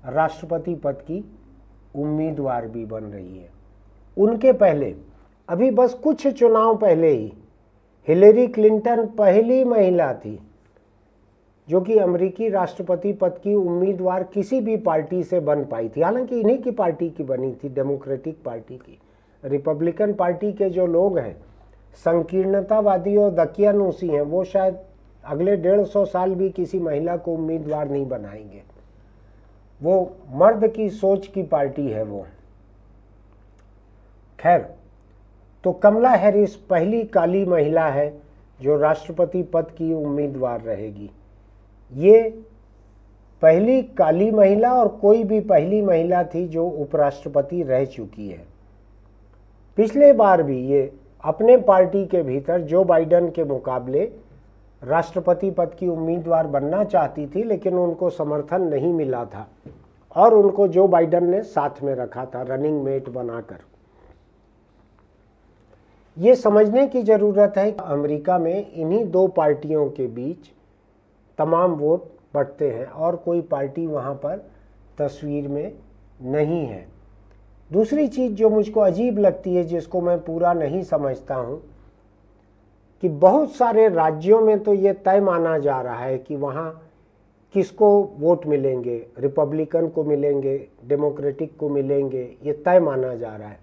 राष्ट्रपति पद की उम्मीदवार भी बन रही है। उनके पहले अभी बस कुछ चुनाव पहले ही हिलेरी क्लिंटन पहली महिला थी जो कि अमेरिकी राष्ट्रपति पद की उम्मीदवार किसी भी पार्टी से बन पाई थी। हालांकि इन्हीं की पार्टी की बनी थी, डेमोक्रेटिक पार्टी की। रिपब्लिकन पार्टी के जो लोग हैं, संकीर्णतावादी और दकियानूसी हैं, वो शायद अगले 150 साल भी किसी महिला को उम्मीदवार नहीं बनाएंगे। वो मर्द की सोच की पार्टी है वो। खैर, तो कमला हैरिस पहली काली महिला है जो राष्ट्रपति पद की उम्मीदवार रहेगी। ये पहली काली महिला और कोई भी पहली महिला थी जो उपराष्ट्रपति रह चुकी है। पिछले बार भी ये अपने पार्टी के भीतर जो बाइडेन के मुकाबले राष्ट्रपति पद की उम्मीदवार बनना चाहती थी, लेकिन उनको समर्थन नहीं मिला था और उनको जो बाइडेन ने साथ में रखा था रनिंग मेट बनाकर। ये समझने की ज़रूरत है कि अमेरिका में इन्हीं दो पार्टियों के बीच तमाम वोट बढ़ते हैं और कोई पार्टी वहाँ पर तस्वीर में नहीं है। दूसरी चीज़ जो मुझको अजीब लगती है, जिसको मैं पूरा नहीं समझता हूँ, कि बहुत सारे राज्यों में तो ये तय माना जा रहा है कि वहाँ किसको वोट मिलेंगे, रिपब्लिकन को मिलेंगे, डेमोक्रेटिक को मिलेंगे, ये तय माना जा रहा है।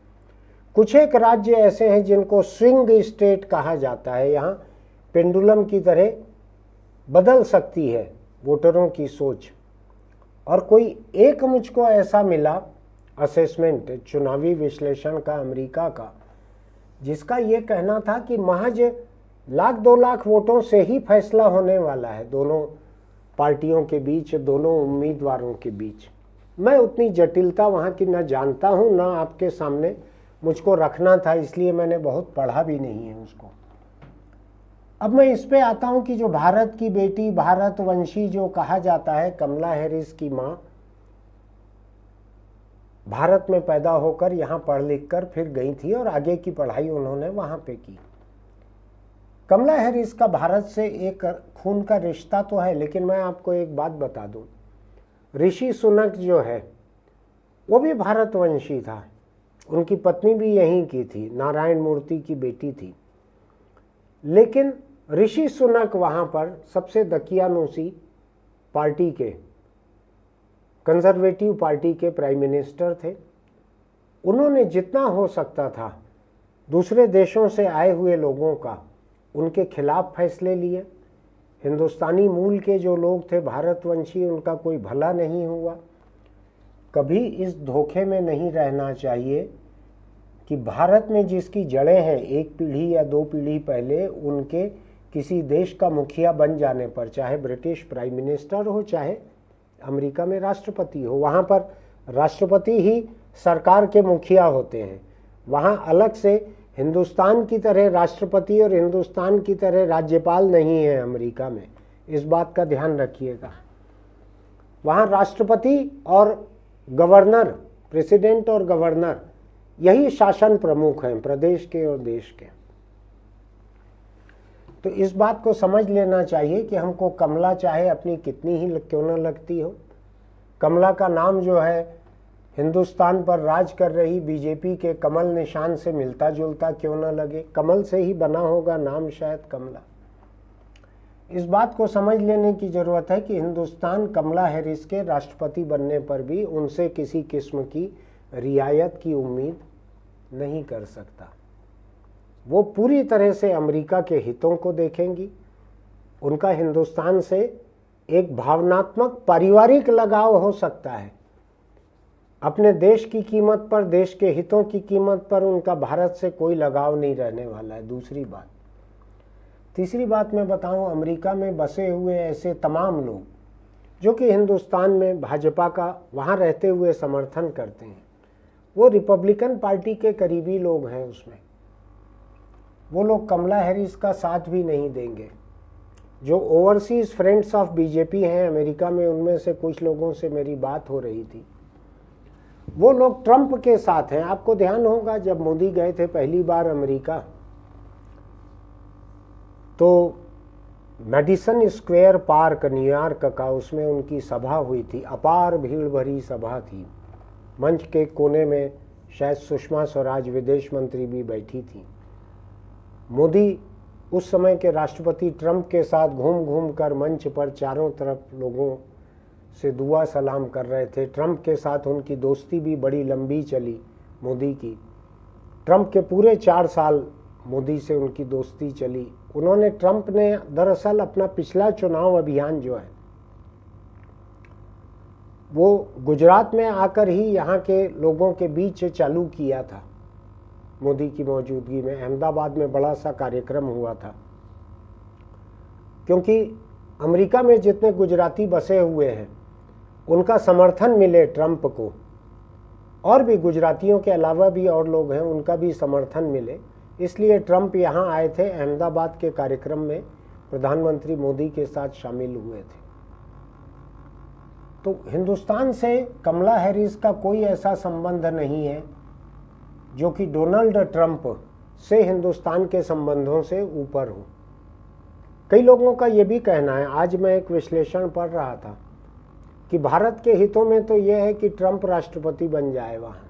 कुछ एक राज्य ऐसे हैं जिनको स्विंग स्टेट कहा जाता है। यहाँ पेंडुलम की तरह बदल सकती है वोटरों की सोच। और कोई एक मुझको ऐसा मिला असेसमेंट, चुनावी विश्लेषण का अमेरिका का, जिसका ये कहना था कि महज 1-2 लाख वोटों से ही फैसला होने वाला है दोनों पार्टियों के बीच, दोनों उम्मीदवारों के बीच। मैं उतनी जटिलता वहाँ की न जानता हूँ, न आपके सामने मुझको रखना था, इसलिए मैंने बहुत पढ़ा भी नहीं है उसको। अब मैं इस पे आता हूं कि जो भारत की बेटी, भारतवंशी जो कहा जाता है, कमला हैरिस की मां भारत में पैदा होकर यहाँ पढ़ लिख कर फिर गई थी और आगे की पढ़ाई उन्होंने वहाँ पे की। कमला हैरिस का भारत से एक खून का रिश्ता तो है, लेकिन मैं आपको एक बात बता दूं, ऋषि सुनक जो है वो भी भारतवंशी था, उनकी पत्नी भी यहीं की थी, नारायण मूर्ति की बेटी थी। लेकिन ऋषि सुनक वहाँ पर सबसे दकियानूसी पार्टी के, कंजर्वेटिव पार्टी के प्राइम मिनिस्टर थे। उन्होंने जितना हो सकता था दूसरे देशों से आए हुए लोगों का उनके खिलाफ फैसले लिए। हिंदुस्तानी मूल के जो लोग थे भारतवंशी, उनका कोई भला नहीं हुआ। कभी इस धोखे में नहीं रहना चाहिए कि भारत में जिसकी जड़ें हैं, एक पीढ़ी या 2 पीढ़ी पहले उनके किसी देश का मुखिया बन जाने पर, चाहे ब्रिटिश प्राइम मिनिस्टर हो, चाहे अमेरिका में राष्ट्रपति हो, वहाँ पर राष्ट्रपति ही सरकार के मुखिया होते हैं। वहाँ अलग से हिंदुस्तान की तरह राष्ट्रपति और हिंदुस्तान की तरह राज्यपाल नहीं है अमेरिका में, इस बात का ध्यान रखिएगा। वहाँ राष्ट्रपति और गवर्नर, प्रेसिडेंट और गवर्नर, यही शासन प्रमुख हैं प्रदेश के और देश के। तो इस बात को समझ लेना चाहिए कि हमको कमला चाहे अपनी कितनी ही क्यों न लगती हो, कमला का नाम जो है हिंदुस्तान पर राज कर रही बीजेपी के कमल निशान से मिलता जुलता क्यों न लगे, कमल से ही बना होगा नाम शायद कमला। इस बात को समझ लेने की ज़रूरत है कि हिंदुस्तान कमला हैरिस के राष्ट्रपति बनने पर भी उनसे किसी किस्म की रियायत की उम्मीद नहीं कर सकता। वो पूरी तरह से अमेरिका के हितों को देखेंगी। उनका हिंदुस्तान से एक भावनात्मक पारिवारिक लगाव हो सकता है, अपने देश की कीमत पर, देश के हितों की कीमत पर उनका भारत से कोई लगाव नहीं रहने वाला है। दूसरी बात, तीसरी बात मैं बताऊं, अमेरिका में बसे हुए ऐसे तमाम लोग जो कि हिंदुस्तान में भाजपा का वहाँ रहते हुए समर्थन करते हैं, वो रिपब्लिकन पार्टी के करीबी लोग हैं। उसमें वो लोग कमला हैरिस का साथ भी नहीं देंगे। जो ओवरसीज फ्रेंड्स ऑफ बीजेपी हैं अमेरिका में, उनमें से कुछ लोगों से मेरी बात हो रही थी, वो लोग ट्रंप के साथ हैं। आपको ध्यान होगा जब मोदी गए थे पहली बार अमेरिका, तो मेडिसन स्क्वायर पार्क न्यूयॉर्क का, उसमें उनकी सभा हुई थी, अपार भीड़ भरी सभा थी। मंच के कोने में शायद सुषमा स्वराज विदेश मंत्री भी बैठी थी। मोदी उस समय के राष्ट्रपति ट्रंप के साथ घूम घूम कर मंच पर चारों तरफ लोगों से दुआ सलाम कर रहे थे। ट्रंप के साथ उनकी दोस्ती भी बड़ी लंबी चली मोदी की। ट्रंप के पूरे 4 साल मोदी से उनकी दोस्ती चली। ट्रंप ने दरअसल अपना पिछला चुनाव अभियान जो है वो गुजरात में आकर ही यहाँ के लोगों के बीच चालू किया था। मोदी की मौजूदगी में अहमदाबाद में बड़ा सा कार्यक्रम हुआ था, क्योंकि अमेरिका में जितने गुजराती बसे हुए हैं उनका समर्थन मिले ट्रंप को, और भी गुजरातियों के अलावा भी और लोग हैं उनका भी समर्थन मिले, इसलिए ट्रंप यहाँ आए थे। अहमदाबाद के कार्यक्रम में प्रधानमंत्री मोदी के साथ शामिल हुए थे। तो हिंदुस्तान से कमला हैरिस का कोई ऐसा संबंध नहीं है जो कि डोनाल्ड ट्रंप से हिंदुस्तान के संबंधों से ऊपर हो। कई लोगों का ये भी कहना है, आज मैं एक विश्लेषण पढ़ रहा था, कि भारत के हितों में तो यह है कि ट्रंप राष्ट्रपति बन जाए वहाँ,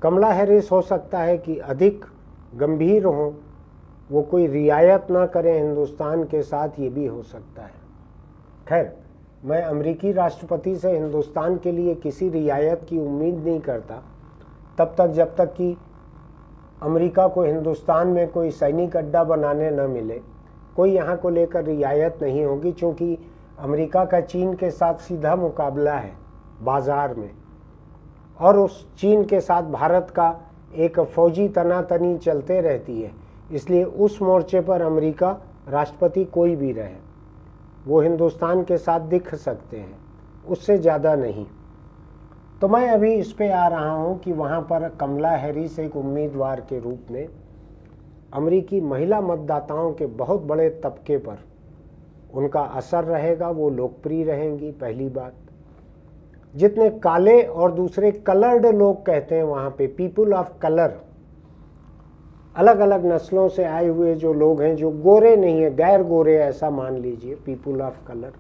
कमला हैरिस हो सकता है कि अधिक गंभीर हो, वो कोई रियायत ना करें हिंदुस्तान के साथ, ये भी हो सकता है। खैर, मैं अमेरिकी राष्ट्रपति से हिंदुस्तान के लिए किसी रियायत की उम्मीद नहीं करता तब तक जब तक कि अमेरिका को हिंदुस्तान में कोई सैनिक अड्डा बनाने न मिले। कोई यहाँ को लेकर रियायत नहीं होगी, क्योंकि अमेरिका का चीन के साथ सीधा मुकाबला है बाज़ार में, और उस चीन के साथ भारत का एक फौजी तनातनी चलते रहती है। इसलिए उस मोर्चे पर अमेरिका राष्ट्रपति कोई भी रहे, वो हिंदुस्तान के साथ दिख सकते हैं, उससे ज़्यादा नहीं। तो मैं अभी इस पे आ रहा हूँ कि वहाँ पर कमला हैरिस एक उम्मीदवार के रूप में अमेरिकी महिला मतदाताओं के बहुत बड़े तबके पर उनका असर रहेगा, वो लोकप्रिय रहेंगी। पहली बात, जितने काले और दूसरे कलर्ड लोग कहते हैं वहाँ पे, पीपुल ऑफ कलर, अलग अलग नस्लों से आए हुए जो लोग हैं, जो गोरे नहीं है, गैर गोरे ऐसा मान लीजिए, पीपुल ऑफ कलर,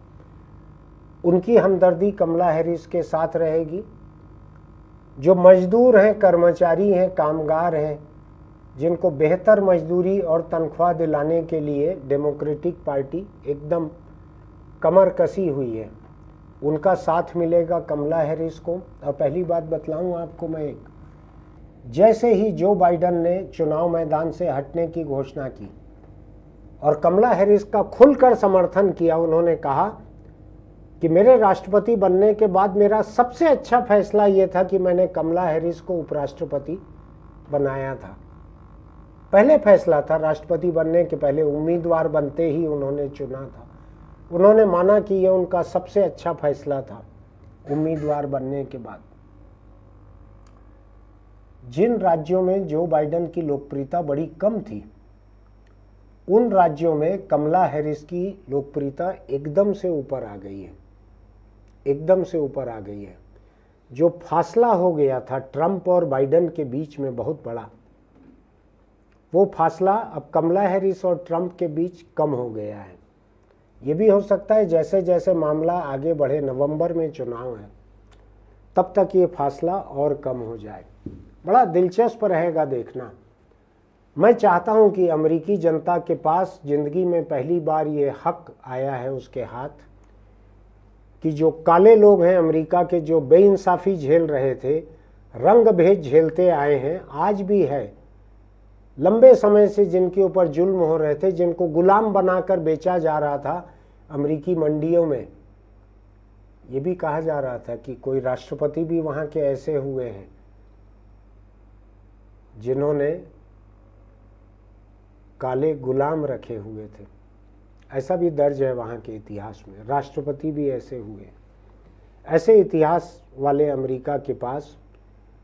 उनकी हमदर्दी कमला हैरिस के साथ रहेगी। जो मजदूर हैं, कर्मचारी हैं, कामगार हैं, जिनको बेहतर मजदूरी और तनख्वाह दिलाने के लिए डेमोक्रेटिक पार्टी एकदम कमर कसी हुई है, उनका साथ मिलेगा कमला हैरिस को। और पहली बात बतलाऊं आपको मैं एक, जैसे ही जो बाइडन ने चुनाव मैदान से हटने की घोषणा की और कमला हैरिस का खुलकर समर्थन किया, उन्होंने कहा कि मेरे राष्ट्रपति बनने के बाद मेरा सबसे अच्छा फैसला ये था कि मैंने कमला हैरिस को उपराष्ट्रपति बनाया था। पहले फैसला था, राष्ट्रपति बनने के पहले, उम्मीदवार बनते ही उन्होंने चुना था। उन्होंने माना कि यह उनका सबसे अच्छा फैसला था उम्मीदवार बनने के बाद। जिन राज्यों में जो बाइडन की लोकप्रियता बड़ी कम थी, उन राज्यों में कमला हैरिस की लोकप्रियता एकदम से ऊपर आ गई है, एकदम से ऊपर आ गई है। जो फासला हो गया था ट्रंप और बाइडन के बीच में बहुत बड़ा, वो फासला अब कमला हैरिस और ट्रंप के बीच कम हो गया है। ये भी हो सकता है जैसे जैसे मामला आगे बढ़े, नवंबर में चुनाव है, तब तक ये फासला और कम हो जाए। बड़ा दिलचस्प रहेगा देखना। मैं चाहता हूं कि अमेरिकी जनता के पास जिंदगी में पहली बार ये हक आया है उसके हाथ, कि जो काले लोग हैं अमेरिका के, जो बेइंसाफ़ी झेल रहे थे, रंग भेद झेलते आए हैं, आज भी है, लंबे समय से जिनके ऊपर जुल्म हो रहे थे, जिनको गुलाम बनाकर बेचा जा रहा था अमेरिकी मंडियों में। ये भी कहा जा रहा था कि कोई राष्ट्रपति भी वहाँ के ऐसे हुए हैं जिन्होंने काले गुलाम रखे हुए थे, ऐसा भी दर्ज है वहाँ के इतिहास में। राष्ट्रपति भी ऐसे हुए। ऐसे इतिहास वाले अमेरिका के पास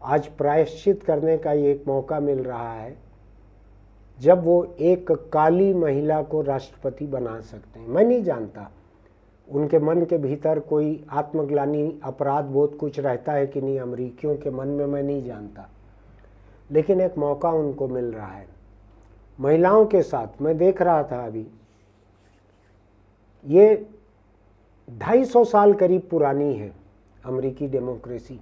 आज प्रायश्चित करने का ये एक मौका मिल रहा है, जब वो एक काली महिला को राष्ट्रपति बना सकते हैं। मैं नहीं जानता उनके मन के भीतर कोई आत्मग्लानि, अपराध बोध कुछ रहता है कि नहीं अमेरिकियों के मन में, मैं नहीं जानता, लेकिन एक मौका उनको मिल रहा है। महिलाओं के साथ मैं देख रहा था अभी, ये 250 साल करीब पुरानी है अमेरिकी डेमोक्रेसी।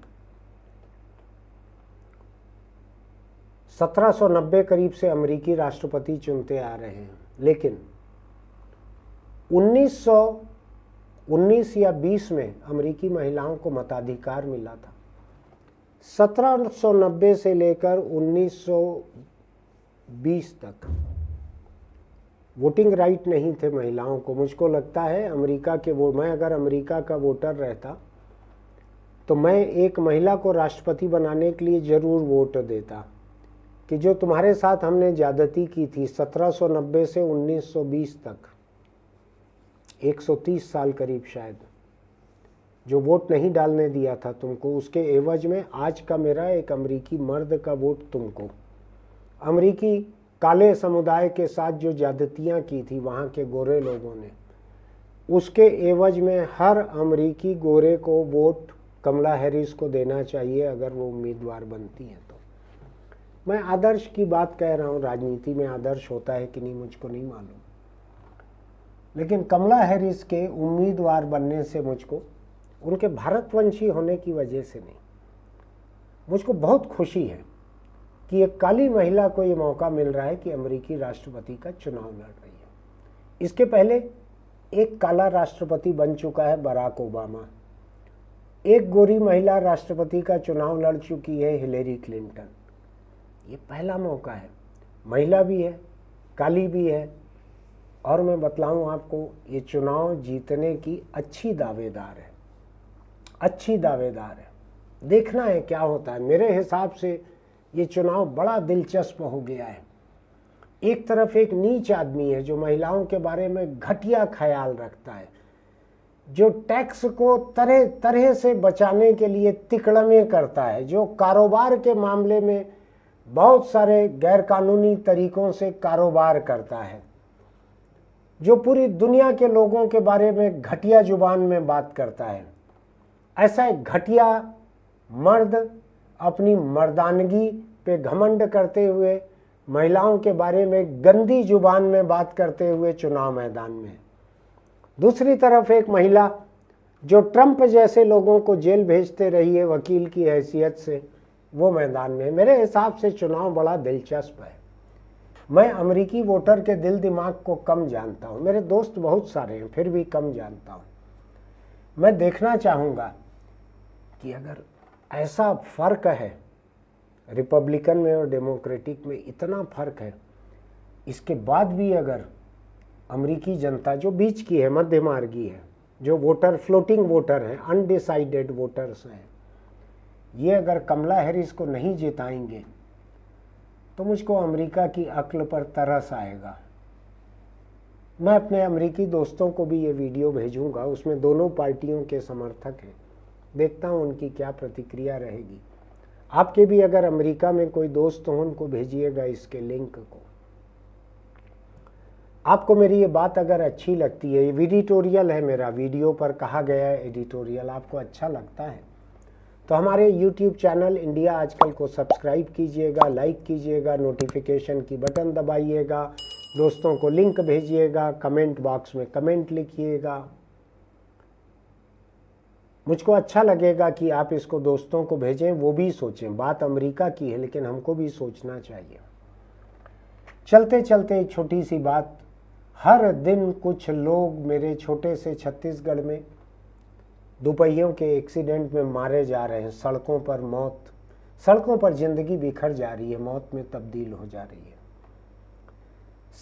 1790 करीब से अमेरिकी राष्ट्रपति चुनते आ रहे हैं, लेकिन 1919 या 20 में अमेरिकी महिलाओं को मताधिकार मिला था। 1790 से लेकर 1920 तक वोटिंग राइट नहीं थे महिलाओं को। मुझको लगता है अमेरिका के मैं अगर अमेरिका का वोटर रहता तो मैं एक महिला को राष्ट्रपति बनाने के लिए ज़रूर वोट देता, कि जो तुम्हारे साथ हमने ज़्यादती की थी 1790 से 1920 तक, 130 साल करीब शायद, जो वोट नहीं डालने दिया था तुमको, उसके एवज में आज का मेरा एक अमेरिकी मर्द का वोट तुमको। अमेरिकी काले समुदाय के साथ जो ज्यादतियाँ की थी वहाँ के गोरे लोगों ने, उसके एवज में हर अमेरिकी गोरे को वोट कमला हैरिस को देना चाहिए अगर वो उम्मीदवार बनती हैं तो। मैं आदर्श की बात कह रहा हूँ, राजनीति में आदर्श होता है कि नहीं मुझको नहीं मालूम, लेकिन कमला हैरिस के उम्मीदवार बनने से मुझको, उनके भारतवंशी होने की वजह से नहीं, मुझको बहुत खुशी है कि एक काली महिला को ये मौका मिल रहा है कि अमेरिकी राष्ट्रपति का चुनाव लड़ रही है। इसके पहले एक काला राष्ट्रपति बन चुका है, बराक ओबामा। एक गोरी महिला राष्ट्रपति का चुनाव लड़ चुकी है, हिलेरी क्लिंटन। ये पहला मौका है, महिला भी है, काली भी है, और मैं बतलाऊं आपको, ये चुनाव जीतने की अच्छी दावेदार है, अच्छी दावेदार है। देखना है क्या होता है। मेरे हिसाब से ये चुनाव बड़ा दिलचस्प हो गया है। एक तरफ एक नीच आदमी है जो महिलाओं के बारे में घटिया ख्याल रखता है, जो टैक्स को तरह तरह से बचाने के लिए तिकड़मे करता है, जो कारोबार के मामले में बहुत सारे गैरकानूनी तरीकों से कारोबार करता है, जो पूरी दुनिया के लोगों के बारे में घटिया जुबान में बात करता है। ऐसा एक घटिया मर्द अपनी मर्दानगी पे घमंड करते हुए महिलाओं के बारे में गंदी जुबान में बात करते हुए चुनाव मैदान में। दूसरी तरफ एक महिला जो ट्रंप जैसे लोगों को जेल भेजते रही है वकील की हैसियत से, वो मैदान में। मेरे हिसाब से चुनाव बड़ा दिलचस्प है। मैं अमेरिकी वोटर के दिल दिमाग को कम जानता हूँ, मेरे दोस्त बहुत सारे हैं फिर भी कम जानता हूँ। मैं देखना चाहूँगा कि अगर ऐसा फ़र्क है रिपब्लिकन में और डेमोक्रेटिक में, इतना फ़र्क है, इसके बाद भी अगर अमेरिकी जनता जो बीच की है, मध्य मार्गी है, जो वोटर फ्लोटिंग वोटर हैं, अनडिसाइडेड वोटर्स हैं, ये अगर कमला हैरिस को नहीं जिताएंगे तो मुझको अमेरिका की अक्ल पर तरस आएगा। मैं अपने अमेरिकी दोस्तों को भी ये वीडियो भेजूंगा, उसमें दोनों पार्टियों के समर्थक हैं, देखता हूँ उनकी क्या प्रतिक्रिया रहेगी। आपके भी अगर अमेरिका में कोई दोस्त हो उनको भेजिएगा इसके लिंक को। आपको मेरी ये बात अगर अच्छी लगती है, ये एडिटोरियल है मेरा, वीडियो पर कहा गया है एडिटोरियल, आपको अच्छा लगता है तो हमारे YouTube चैनल इंडिया आजकल को सब्सक्राइब कीजिएगा, लाइक कीजिएगा, नोटिफिकेशन की बटन दबाइएगा, दोस्तों को लिंक भेजिएगा, कमेंट बॉक्स में कमेंट लिखिएगा। मुझको अच्छा लगेगा कि आप इसको दोस्तों को भेजें, वो भी सोचें। बात अमेरिका की है लेकिन हमको भी सोचना चाहिए। चलते चलते एक छोटी सी बात, हर दिन कुछ लोग मेरे छोटे से छत्तीसगढ़ में दोपहियों के एक्सीडेंट में मारे जा रहे हैं। सड़कों पर मौत, सड़कों पर जिंदगी बिखर जा रही है, मौत में तब्दील हो जा रही है।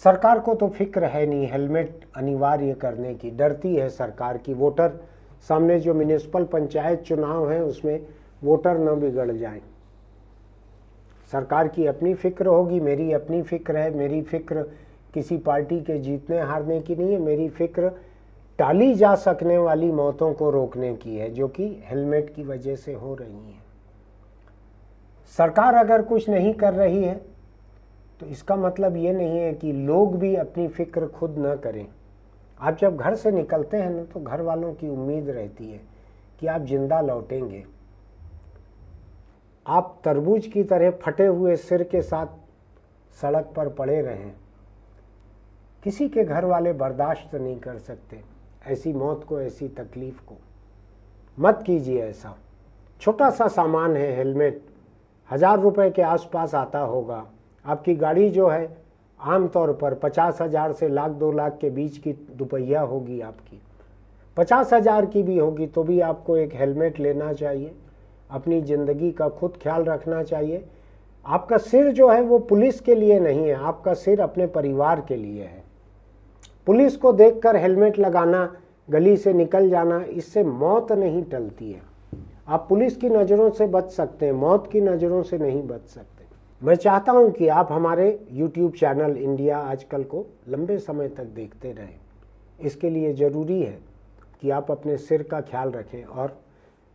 सरकार को तो फिक्र है नहीं हेलमेट अनिवार्य करने की, डरती है सरकार की वोटर सामने जो म्युनिसिपल पंचायत चुनाव है उसमें वोटर न बिगड़ जाए। सरकार की अपनी फिक्र होगी, मेरी अपनी फिक्र है। मेरी फिक्र किसी पार्टी के जीतने हारने की नहीं है, मेरी फिक्र टाली जा सकने वाली मौतों को रोकने की है जो कि हेलमेट की वजह से हो रही हैं। सरकार अगर कुछ नहीं कर रही है तो इसका मतलब ये नहीं है कि लोग भी अपनी फिक्र खुद न करें। आप जब घर से निकलते हैं ना तो घर वालों की उम्मीद रहती है कि आप जिंदा लौटेंगे। आप तरबूज की तरह फटे हुए सिर के साथ सड़क पर पड़े रहें, किसी के घर वाले बर्दाश्त नहीं कर सकते ऐसी मौत को, ऐसी तकलीफ को। मत कीजिए ऐसा। छोटा सा सामान है हेलमेट, 1000 रुपये के आसपास आता होगा। आपकी गाड़ी जो है आमतौर पर 50,000 से लाख 2 लाख के बीच की दुपहिया होगी आपकी, 50,000 की भी होगी तो भी आपको एक हेलमेट लेना चाहिए। अपनी ज़िंदगी का खुद ख्याल रखना चाहिए। आपका सिर जो है वो पुलिस के लिए नहीं है, आपका सिर अपने परिवार के लिए है। पुलिस को देखकर हेलमेट लगाना, गली से निकल जाना, इससे मौत नहीं टलती है। आप पुलिस की नज़रों से बच सकते हैं, मौत की नज़रों से नहीं बच सकते। मैं चाहता हूं कि आप हमारे YouTube चैनल इंडिया आजकल को लंबे समय तक देखते रहें। इसके लिए ज़रूरी है कि आप अपने सिर का ख्याल रखें, और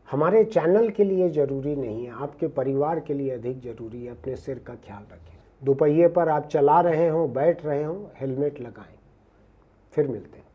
हमारे चैनल के लिए ज़रूरी नहीं है, आपके परिवार के लिए अधिक ज़रूरी है अपने सिर का ख्याल रखें। दोपहिए पर आप चला रहे हों, बैठ रहे हों, हेलमेट लगाएं। फिर मिलते हैं।